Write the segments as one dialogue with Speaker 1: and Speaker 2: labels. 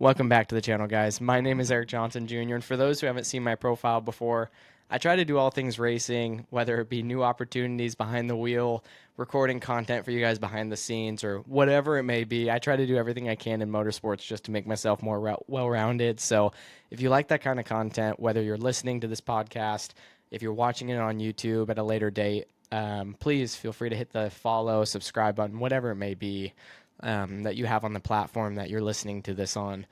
Speaker 1: Welcome back to the channel, guys. My name is Eric Johnson Jr., and for those who haven't seen my profile before, I try to do all things racing, whether it be new opportunities behind the wheel, recording content for you guys behind the scenes, or whatever it may be. I try to do everything I can in motorsports just to make myself more well-rounded. So if you like that kind of content, whether you're listening to this podcast, if you're watching it on YouTube at a later date, please feel free to hit the follow, subscribe button, whatever it may be that you have on the platform that you're listening to this on.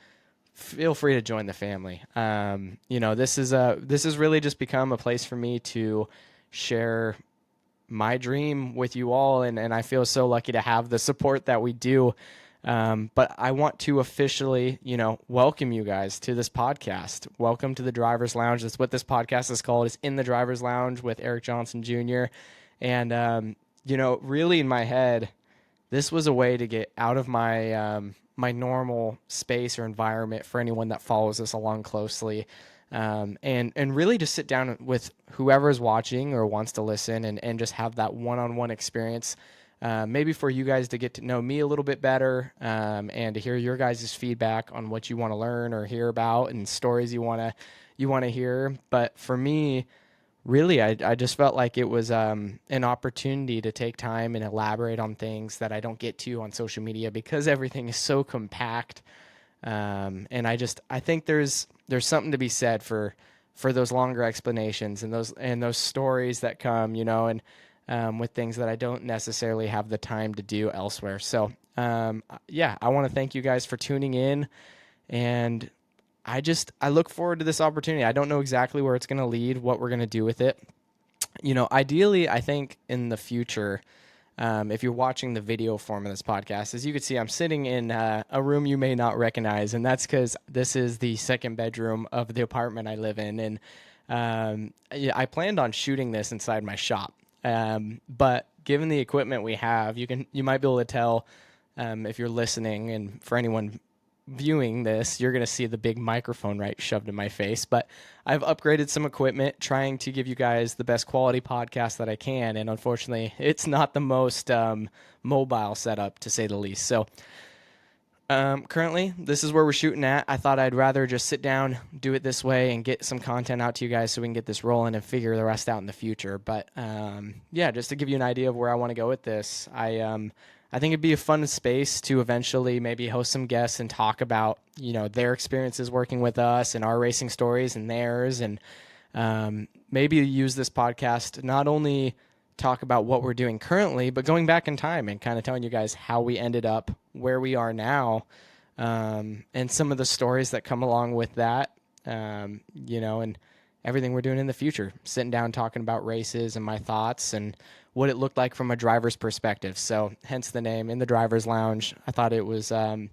Speaker 1: Feel free to join the family. This has really just become a place for me to share my dream with you all, and I feel so lucky to have the support that we do. But I want to officially, welcome you guys to this podcast. Welcome to the Driver's Lounge. That's what this podcast is called. It's In the Driver's Lounge with Eric Johnson Jr. And really in my head, this was a way to get out of my normal space or environment for anyone that follows us along closely, and really just sit down with whoever is watching or wants to listen and just have that one-on-one experience. Maybe for you guys to get to know me a little bit better, and to hear your guys' feedback on what you want to learn or hear about and stories you want to hear. But for me, really, I just felt like it was an opportunity to take time and elaborate on things that I don't get to on social media because everything is so compact. And I think there's something to be said for those longer explanations and those stories that come, and with things that I don't necessarily have the time to do elsewhere. So yeah, I want to thank you guys for tuning in, and I look forward to this opportunity. I don't know exactly where it's going to lead, what we're going to do with it. Ideally, I think in the future, if you're watching the video form of this podcast, as you can see, I'm sitting in a room you may not recognize, and that's because this is the second bedroom of the apartment I live in. And yeah, I planned on shooting this inside my shop, but given the equipment we have, you might be able to tell if you're listening, and for anyone viewing this, you're going to see the big microphone right shoved in my face. But I've upgraded some equipment, trying to give you guys the best quality podcast that I can. And unfortunately, it's not the most mobile setup, to say the least. So currently, this is where we're shooting at. I thought I'd rather just sit down, do it this way, and get some content out to you guys so we can get this rolling and figure the rest out in the future. But yeah, just to give you an idea of where I want to go with this, I think it'd be a fun space to eventually maybe host some guests and talk about, their experiences working with us and our racing stories and theirs, and maybe use this podcast to not only talk about what we're doing currently, but going back in time and kind of telling you guys how we ended up where we are now, and some of the stories that come along with that, and everything we're doing in the future. Sitting down talking about races and my thoughts and what it looked like from a driver's perspective. So hence the name, In the Driver's Lounge. I thought it was a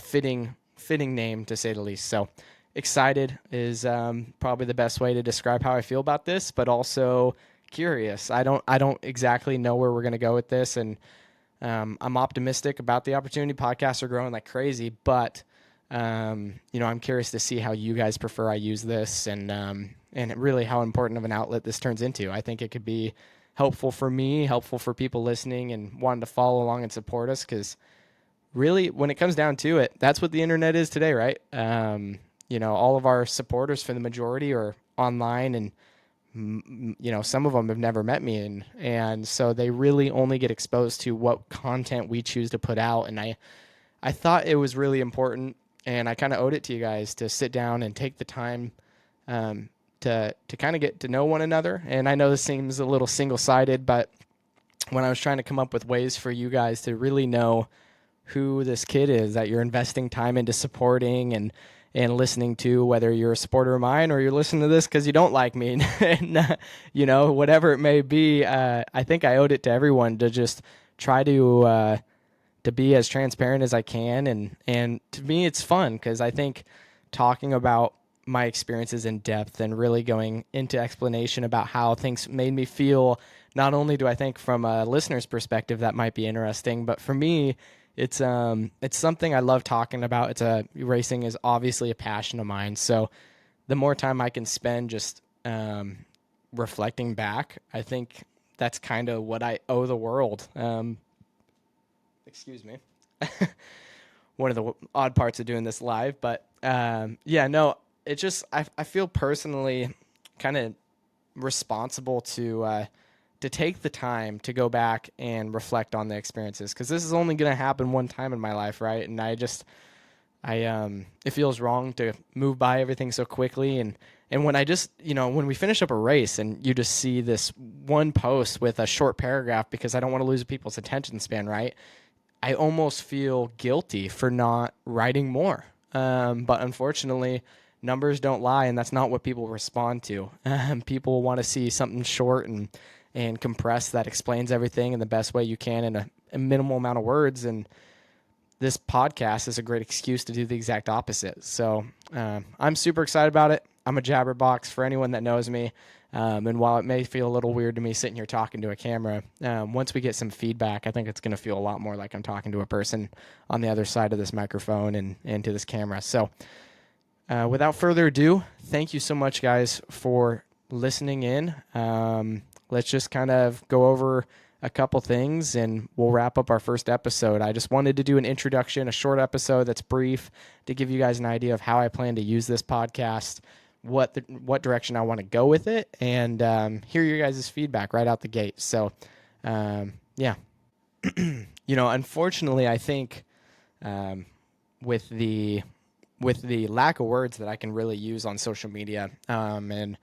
Speaker 1: fitting name, to say the least. So excited is probably the best way to describe how I feel about this, but also curious. I don't exactly know where we're going to go with this, and I'm optimistic about the opportunity. Podcasts are growing like crazy, but I'm curious to see how you guys prefer I use this, and really how important of an outlet this turns into. I think it could be helpful for me, helpful for people listening and wanting to follow along and support us, because really, when it comes down to it, that's what the internet is today, right? All of our supporters, for the majority, are online, and some of them have never met me, and so they really only get exposed to what content we choose to put out. And I thought it was really important, and I kind of owed it to you guys to sit down and take the time to kind of get to know one another. And I know this seems a little single-sided, but when I was trying to come up with ways for you guys to really know who this kid is that you're investing time into supporting and listening to, whether you're a supporter of mine or you're listening to this because you don't like me, and whatever it may be, I think I owed it to everyone to just try to be as transparent as I can. And to me, it's fun because I think talking about my experiences in depth and really going into explanation about how things made me feel, not only do I think from a listener's perspective that might be interesting, but for me, it's something I love talking about. Racing is obviously a passion of mine. So the more time I can spend just reflecting back, I think that's kind of what I owe the world. Excuse me. one of the odd parts of doing this live. But yeah, no, it just I feel personally kind of responsible to take the time to go back and reflect on the experiences, because this is only going to happen one time in my life, right? And it feels wrong to move by everything so quickly. And when I just, when we finish up a race and you just see this one post with a short paragraph, because I don't want to lose people's attention span, right? I almost feel guilty for not writing more. But unfortunately, numbers don't lie, and that's not what people respond to. People want to see something short and compressed that explains everything in the best way you can in a minimal amount of words. And this podcast is a great excuse to do the exact opposite. So I'm super excited about it. I'm a jabberbox for anyone that knows me. And while it may feel a little weird to me sitting here talking to a camera, once we get some feedback, I think it's going to feel a lot more like I'm talking to a person on the other side of this microphone and to this camera. So without further ado, thank you so much, guys, for listening in. Let's just kind of go over a couple things and we'll wrap up our first episode. I just wanted to do an introduction, a short episode that's brief to give you guys an idea of how I plan to use this podcast, what direction I want to go with it, and hear your guys' feedback right out the gate. So, yeah, unfortunately, I think with the lack of words that I can really use on social media, and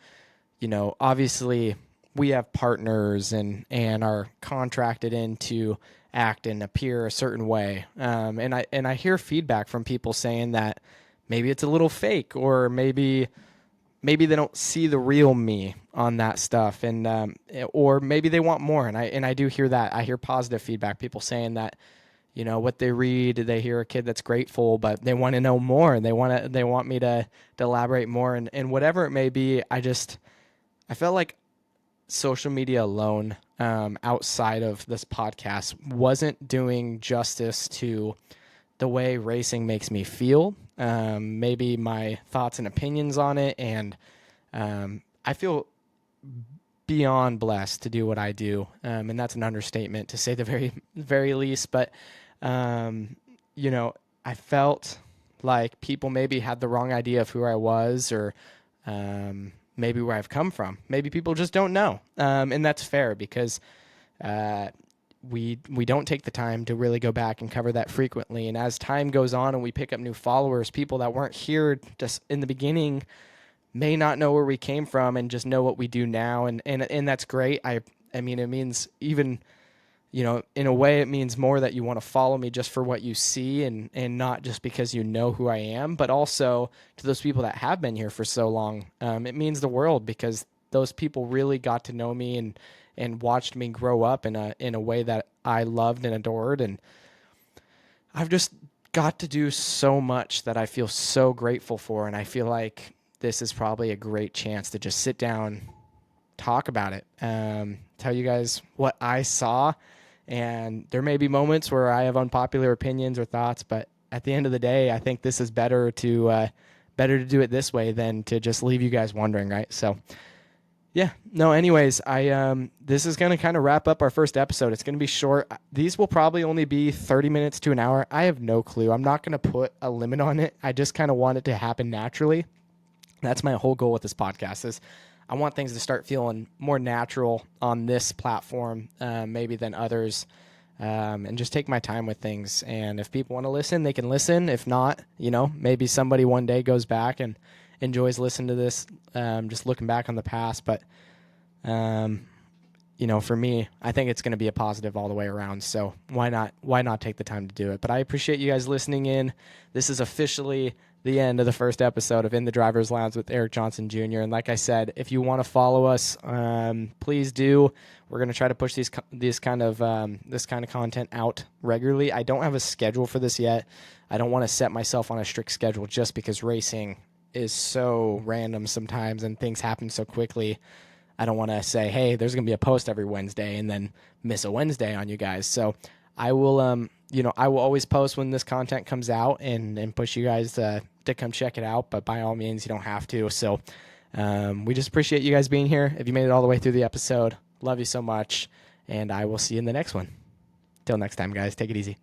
Speaker 1: obviously we have partners and are contracted in to act and appear a certain way. And I hear feedback from people saying that maybe it's a little fake, or maybe they don't see the real me on that stuff. And, or maybe they want more. And I do hear that. I hear positive feedback, people saying that, what they read, they hear a kid that's grateful, but they want to know more. They want me to elaborate more, and whatever it may be. I felt like social media alone, outside of this podcast, wasn't doing justice to the way racing makes me feel, maybe my thoughts and opinions on it. And I feel beyond blessed to do what I do. And that's an understatement to say the very least. But, I felt like people maybe had the wrong idea of who I was, or maybe where I've come from. Maybe people just don't know. And that's fair, because we don't take the time to really go back and cover that frequently. And as time goes on and we pick up new followers, people that weren't here just in the beginning may not know where we came from and just know what we do now. And that's great. I mean, it means even, in a way, it means more that you want to follow me just for what you see, and not just because you know who I am. But also to those people that have been here for so long, it means the world, because those people really got to know me and watched me grow up in a way that I loved and adored. And I've just got to do so much that I feel so grateful for. And I feel like this is probably a great chance to just sit down, talk about it, tell you guys what I saw. And there may be moments where I have unpopular opinions or thoughts, but at the end of the day, I think this is better to do it this way than to just leave you guys wondering, right? So, yeah. No, anyways, this is going to kind of wrap up our first episode. It's going to be short. These will probably only be 30 minutes to an hour. I have no clue. I'm not going to put a limit on it. I just kind of want it to happen naturally. That's my whole goal with this podcast, is I want things to start feeling more natural on this platform, maybe than others, and just take my time with things. And if people want to listen, they can listen. If not, maybe somebody one day goes back and enjoys listening to this, just looking back on the past. But, for me, I think it's going to be a positive all the way around. So why not take the time to do it? But I appreciate you guys listening in. This is officially the end of the first episode of In the Driver's Lounge with Eric Johnson Jr. And like I said, if you want to follow us, please do. We're going to try to push this kind of content out regularly. I don't have a schedule for this yet. I don't want to set myself on a strict schedule just because racing is so random sometimes and things happen so quickly. I don't want to say, hey, there's going to be a post every Wednesday and then miss a Wednesday on you guys. So I will, I will always post when this content comes out and push you guys to come check it out. But by all means, you don't have to. So we just appreciate you guys being here. If you made it all the way through the episode, love you so much. And I will see you in the next one. Till next time, guys, take it easy.